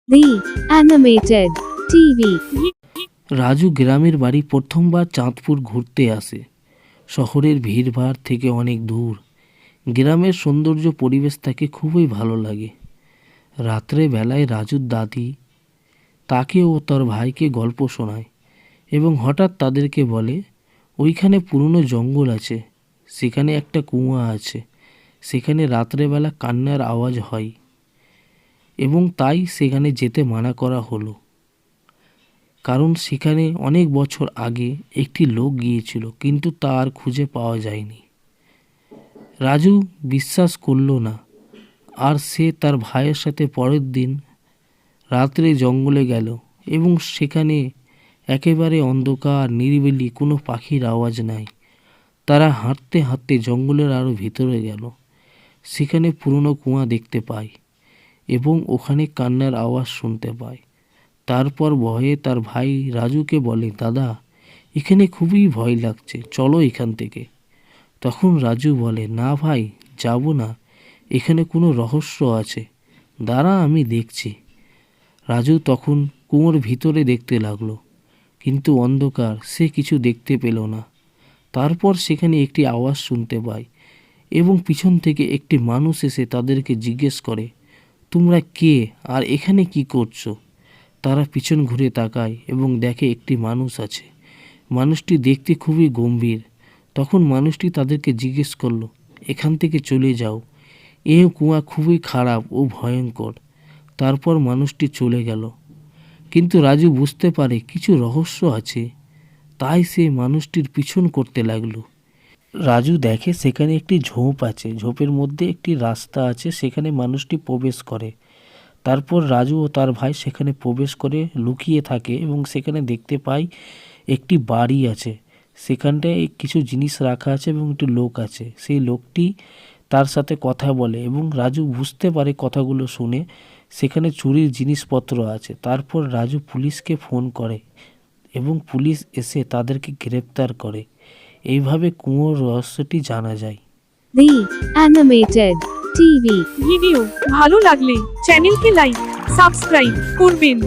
The Animated TV. Raju গ্রামের বাড়ি প্রথমবার চাঁদপুর ঘুরতে আসে। শহরের ভিড়ভাড় থেকে অনেক দূর। গ্রামের সৌন্দর্য পরিবেশ তাকে খুবই ভালো লাগে। রাত্রে বেলায় রাজুর দাদি তাকে ও তার ভাইকে গল্প শোনায় এবং হঠাৎ তাদেরকে বলে, ওইখানে পুরনো জঙ্গল আছে, সেখানে একটা কুয়া আছে, সেখানে রাত্রেবেলা কান্নার আওয়াজ হয় এবং তাই সেখানে যেতে মানা করা হলো, কারণ সেখানে অনেক বছর আগে একটি লোক গিয়েছিল কিন্তু তা আর খুঁজে পাওয়া যায়নি। রাজু বিশ্বাস করল না, আর সে তার ভাইয়ের সাথে পরের দিন রাত্রে জঙ্গলে গেল এবং সেখানে একেবারে অন্ধকার, নিরিবিলি, কোনো পাখির আওয়াজ নাই। তারা হাঁটতে হাঁটতে জঙ্গলের আরও ভিতরে গেল। সেখানে পুরনো কুয়া দেখতে পায় এবং ওখানে কান্নার আওয়াজ শুনতে পায়। তারপর ভয়ে তার ভাই রাজুকে বলে, দাদা, এখানে খুবই ভয় লাগছে, চলো এখান থেকে। তখন রাজু বলে, না ভাই, যাব না, এখানে কোনো রহস্য আছে, দাঁড়া আমি দেখছি। রাজু তখন কুয়োর ভিতরে দেখতে লাগলো, কিন্তু অন্ধকার, সে কিছু দেখতে পেল না। তারপর সেখানে একটি আওয়াজ শুনতে পায় এবং পিছন থেকে একটি মানুষ এসে তাদেরকে জিজ্ঞেস করে, তোমরা কে আর এখানে কি করছো? তারা পিছন ঘুরে তাকায় এবং দেখে একটি মানুষ আছে। মানুষটি দেখতে খুবই গম্ভীর। তখন মানুষটি তাদেরকে জিজ্ঞেস করলো, এখান থেকে চলে যাও, এ কুয়া খুবই খারাপ ও ভয়ঙ্কর। তারপর মানুষটি চলে গেল। কিন্তু রাজু বুঝতে পারে কিছু রহস্য আছে, তাই সে মানুষটির পিছন করতে লাগলো। রাজু দেখে সেখানে একটি ঝোপ আছে, ঝোপের মধ্যে একটি রাস্তা আছে, সেখানে মানুষটি প্রবেশ করে। তারপর রাজু ও তার ভাই সেখানে প্রবেশ করে লুকিয়ে থাকে এবং সেখানে দেখতে পায় একটি বাড়ি আছে, সেখানটায় কিছু জিনিস রাখা আছে এবং একটি লোক আছে। সেই লোকটি তার সাথে কথা বলে এবং রাজু বুঝতে পারে কথাগুলো শুনে সেখানে চুরির জিনিসপত্র আছে। তারপর রাজু পুলিশকে ফোন করে এবং পুলিশ এসে তাদেরকে গ্রেপ্তার করে। এইভাবে কুয়োর রহস্যটি জানা যায়। The Animated TV. ভিডিও ভালো লাগলে চ্যানেলকে লাইক সাবস্ক্রাইব করবেন।